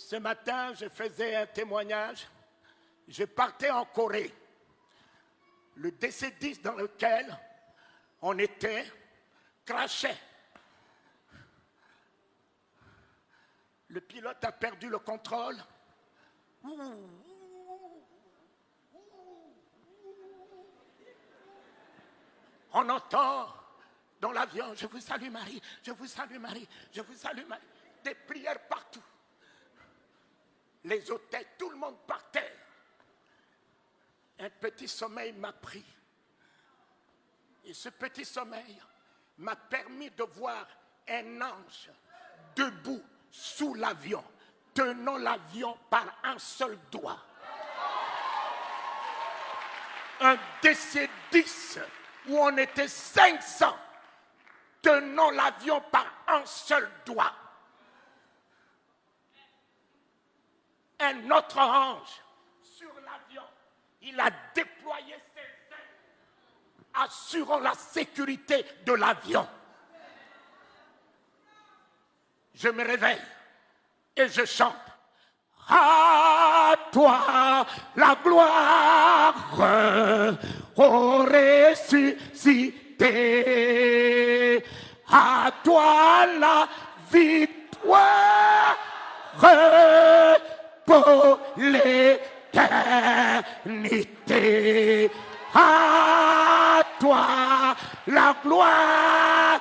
Ce matin, je faisais un témoignage. Je partais en Corée. Le DC-10 dans lequel on était crachait. Le pilote a perdu le contrôle. On entend dans l'avion, je vous salue Marie, je vous salue Marie, je vous salue Marie. Des prières partout. Les hôtels, tout le monde par terre. Un petit sommeil m'a pris. Et ce petit sommeil m'a permis de voir un ange debout sous l'avion, tenant l'avion par un seul doigt. Un DC-10 où on était 500, tenant l'avion par un seul doigt. Un autre ange sur l'avion, il a déployé ses ailes, assurant la sécurité de l'avion. Je me réveille et je chante. À toi la gloire, ô ressuscité, à toi la victoire pour l'éternité. À toi la gloire,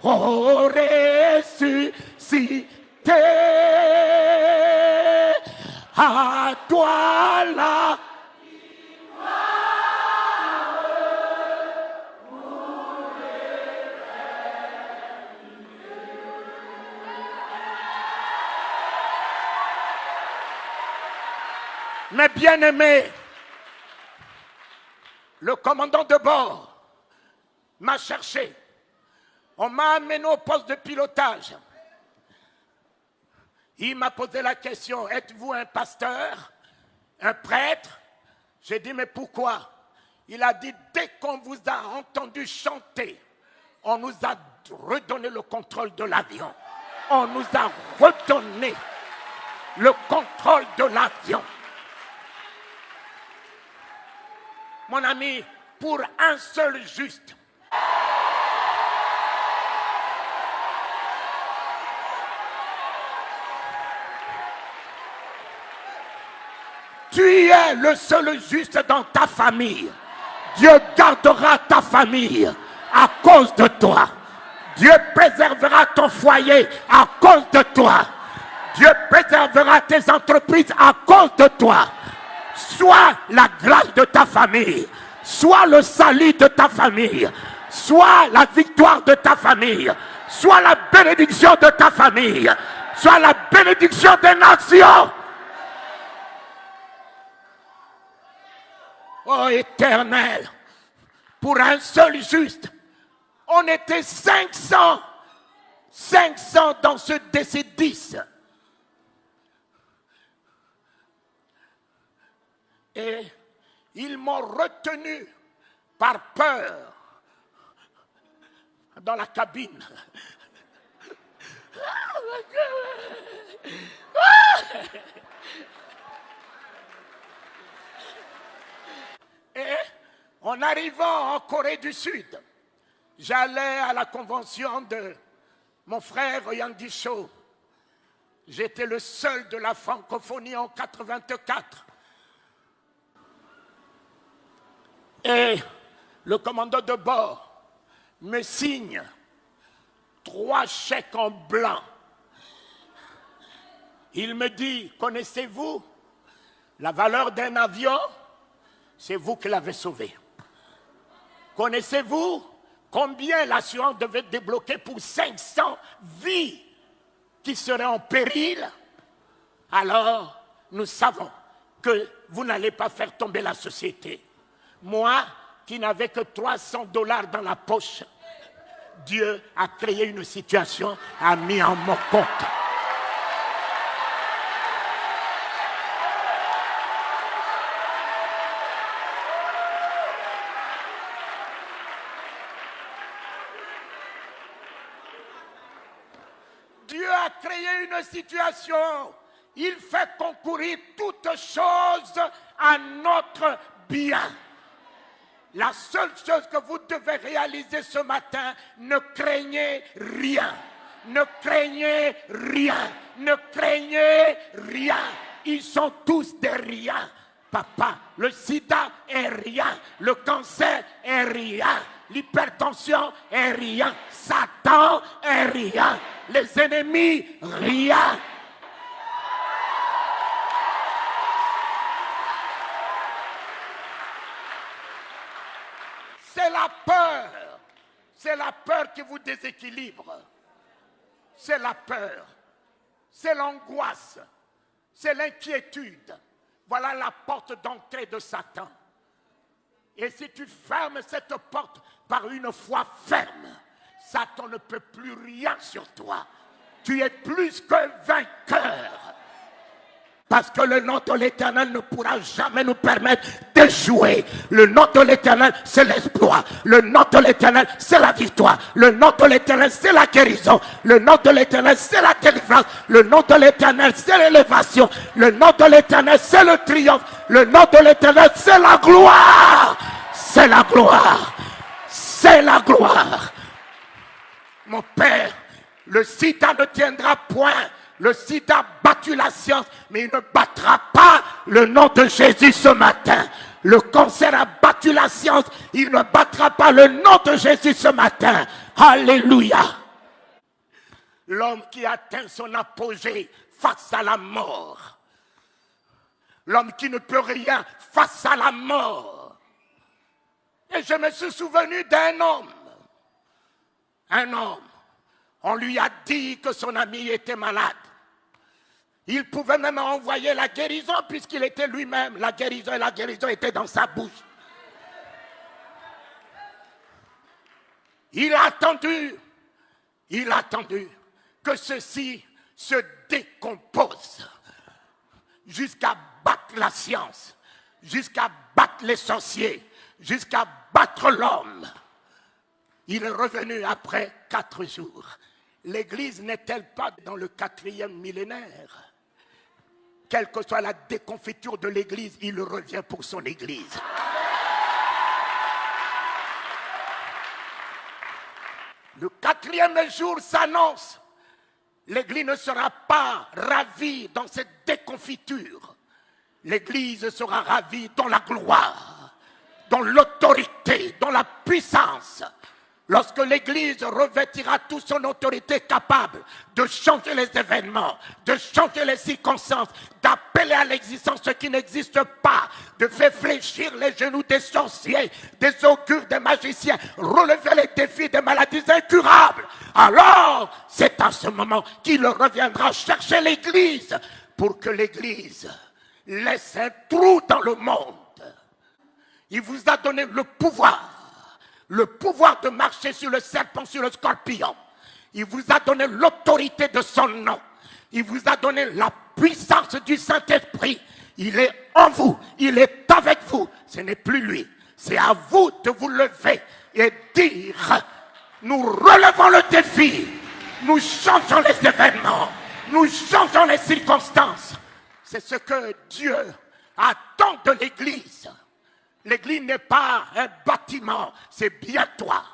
ô ressuscité. À toi la Mes bien-aimés, le commandant de bord m'a cherché. On m'a amené au poste de pilotage. Il m'a posé la question, êtes-vous un pasteur, un prêtre? J'ai dit, mais pourquoi? Il a dit, dès qu'on vous a entendu chanter, on nous a redonné le contrôle de l'avion. On nous a redonné le contrôle de l'avion. Mon ami, pour un seul juste, tu es le seul juste dans ta famille. Dieu gardera ta famille à cause de toi. Dieu préservera ton foyer à cause de toi. Dieu préservera tes entreprises à cause de toi. Soit la grâce de ta famille, soit le salut de ta famille, soit la victoire de ta famille, soit la bénédiction de ta famille, soit la bénédiction des nations. Oh Éternel, pour un seul juste, on était 500 dans ce DC-10. Et ils m'ont retenu par peur dans la cabine. Et en arrivant en Corée du Sud, j'allais à la convention de mon frère Yandi Cho. J'étais le seul de la francophonie en 84. Et le commandant de bord me signe 3 chèques en blanc. Il me dit, connaissez-vous la valeur d'un avion? C'est vous qui l'avez sauvé. Connaissez-vous combien l'assurance devait débloquer pour 500 vies qui seraient en péril? Alors, nous savons que vous n'allez pas faire tomber la société. Moi, qui n'avais que $300 dans la poche, Dieu a créé une situation, a mis en mon compte. Dieu a créé une situations, il fait concourir toutes choses à notre bien. La seule chose que vous devez réaliser ce matin, ne craignez rien. Ne craignez rien. Ne craignez rien. Ils sont tous des riens. Papa, le sida est rien. Le cancer est rien. L'hypertension est rien. Satan est rien. Les ennemis, rien. C'est la peur. C'est la peur qui vous déséquilibre. C'est la peur. C'est l'angoisse. C'est l'inquiétude. Voilà la porte d'entrée de Satan. Et si tu fermes cette porte par une foi ferme, Satan ne peut plus rien sur toi. Tu es plus que vainqueur. Parce que le nom de l'Éternel ne pourra jamais nous permettre d'échouer. Le nom de l'Éternel, c'est l'exploit. Le nom de l'Éternel, c'est la victoire. Le nom de l'Éternel, c'est la guérison. Le nom de l'Éternel, c'est la délivrance. Le nom de l'Éternel, c'est l'élévation. Le nom de l'Éternel, c'est le triomphe. Le nom de l'Éternel, c'est la gloire. C'est la gloire. C'est la gloire. Mon Père, le sida ne tiendra point. Le sida a battu la science, mais il ne battra pas le nom de Jésus ce matin. Le cancer a battu la science, il ne battra pas le nom de Jésus ce matin. Alléluia. L'homme qui atteint son apogée face à la mort. L'homme qui ne peut rien face à la mort. Et je me suis souvenu d'un homme. Un homme. On lui a dit que son ami était malade. Il pouvait même envoyer la guérison puisqu'il était lui-même. La guérison était dans sa bouche. Il a attendu que ceci se décompose jusqu'à battre la science, jusqu'à battre les sorciers, jusqu'à battre l'homme. Il est revenu après 4 jours. L'Église n'est-elle pas dans le 4e millénaire? Quelle que soit la déconfiture de l'Église, il revient pour son Église. Le 4e jour s'annonce. L'Église ne sera pas ravie dans cette déconfiture. L'Église sera ravie dans la gloire, dans l'autorité, dans la puissance. Lorsque l'Église revêtira toute son autorité capable de changer les événements, de changer les circonstances, d'appeler à l'existence ce qui n'existe pas, de faire fléchir les genoux des sorciers, des augures, des magiciens, relever les défis des maladies incurables, alors c'est à ce moment qu'il reviendra chercher l'Église pour que l'Église laisse un trou dans le monde. Il vous a donné le pouvoir de marcher sur le serpent, sur le scorpion. Il vous a donné l'autorité de son nom. Il vous a donné la puissance du Saint-Esprit. Il est en vous, il est avec vous. Ce n'est plus lui. C'est à vous de vous lever et dire, nous relevons le défi. Nous changeons les événements. Nous changeons les circonstances. C'est ce que Dieu attend de l'Église. L'Église n'est pas un bâtiment, c'est bien toi.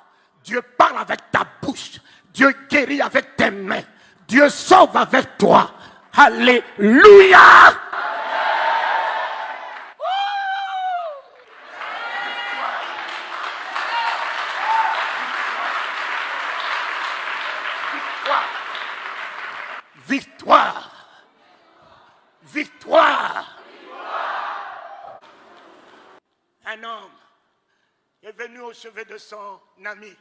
Dieu parle avec ta bouche. Dieu guérit avec tes mains. Dieu sauve avec toi. Alléluia! Victoire! Victoire! Un homme est venu au chevet de son ami.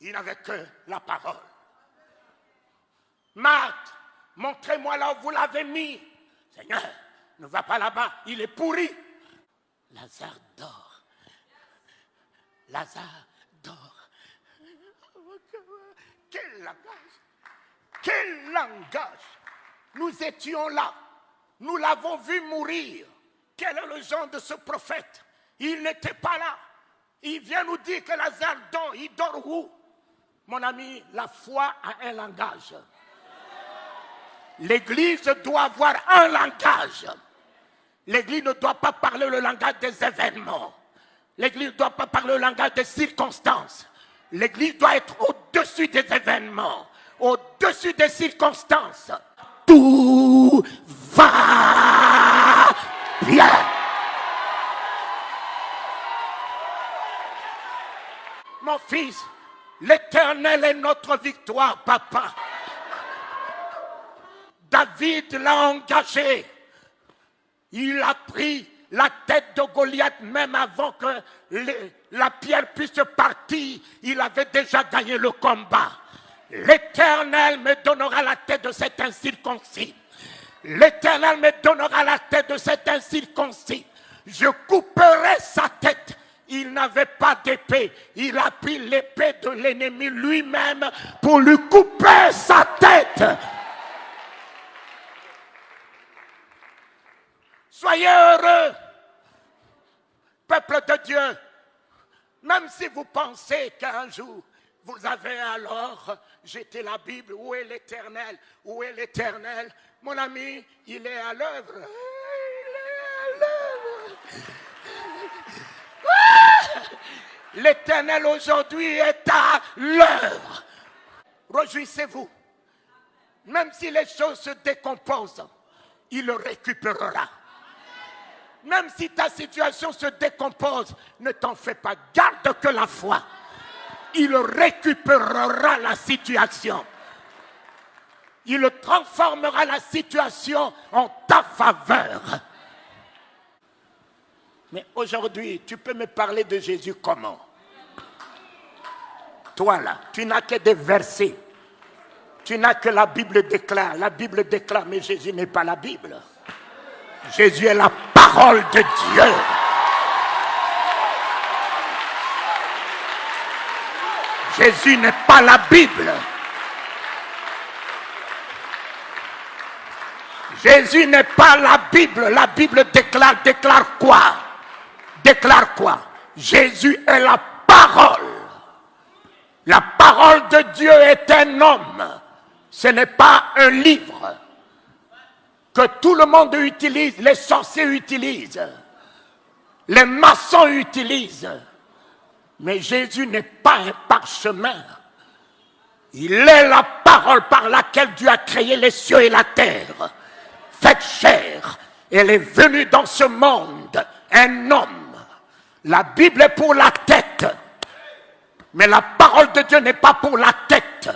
Il n'avait que la parole. Marthe, montrez-moi là où vous l'avez mis. Seigneur, ne va pas là-bas, il est pourri. Lazare dort. Lazare dort. Quel langage! Quel langage! Nous étions là. Nous l'avons vu mourir. Quel est le genre de ce prophète? Il n'était pas là. Il vient nous dire que Lazare dort. Il dort où? Mon ami, la foi a un langage. L'Église doit avoir un langage. L'Église ne doit pas parler le langage des événements. L'Église ne doit pas parler le langage des circonstances. L'Église doit être au-dessus des événements, au-dessus des circonstances. Tout va bien. Mon fils, l'Éternel est notre victoire, papa. David l'a engagé. Il a pris la tête de Goliath même avant que la pierre puisse partir. Il avait déjà gagné le combat. L'Éternel me donnera la tête de cet incirconcis. L'Éternel me donnera la tête de cet incirconcis. Je couperai sa tête. Il n'avait pas d'épée. Il a pris l'épée de l'ennemi lui-même pour lui couper sa tête. Soyez heureux, peuple de Dieu. Même si vous pensez qu'un jour, vous avez alors jeté la Bible, où est l'Éternel? Où est l'Éternel? Mon ami, il est à l'œuvre. Il est à l'œuvre. L'Éternel aujourd'hui est à l'œuvre. Réjouissez-vous. Même si les choses se décomposent, il le récupérera. Même si ta situation se décompose, ne t'en fais pas, garde que la foi. Il récupérera la situation. Il transformera la situation en ta faveur. Mais aujourd'hui, tu peux me parler de Jésus comment? Toi là, tu n'as que des versets. Tu n'as que la Bible déclare. La Bible déclare, mais Jésus n'est pas la Bible. Jésus est la parole de Dieu. Jésus n'est pas la Bible. Jésus n'est pas la Bible. La Bible déclare quoi? Déclare quoi? Jésus est la parole. La parole de Dieu est un homme. Ce n'est pas un livre que tout le monde utilise, les sorciers utilisent, les maçons utilisent. Mais Jésus n'est pas un parchemin. Il est la parole par laquelle Dieu a créé les cieux et la terre. Faite chair. Elle est venue dans ce monde, un homme. La Bible est pour la tête. Mais la parole de Dieu n'est pas pour la tête.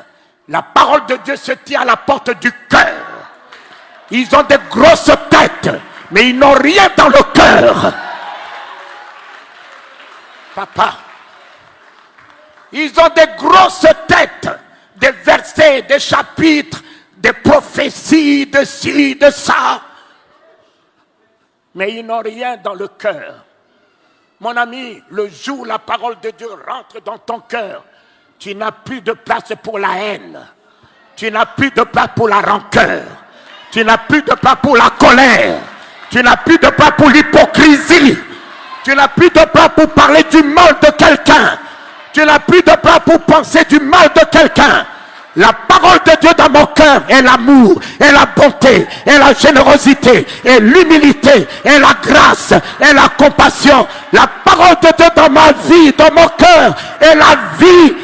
La parole de Dieu se tient à la porte du cœur. Ils ont des grosses têtes, mais ils n'ont rien dans le cœur. Papa, ils ont des grosses têtes, des versets, des chapitres, des prophéties, de ci, de ça. Mais ils n'ont rien dans le cœur. Mon ami, le jour où la parole de Dieu rentre dans ton cœur, tu n'as plus de place pour la haine. Tu n'as plus de place pour la rancœur. Tu n'as plus de place pour la colère. Tu n'as plus de place pour l'hypocrisie. Tu n'as plus de place pour parler du mal de quelqu'un. Tu n'as plus de place pour penser du mal de quelqu'un. La parole de Dieu dans mon cœur est l'amour, est la bonté, est la générosité, est l'humilité, est la grâce, est la compassion. La parole de Dieu dans ma vie, dans mon cœur, est la vie,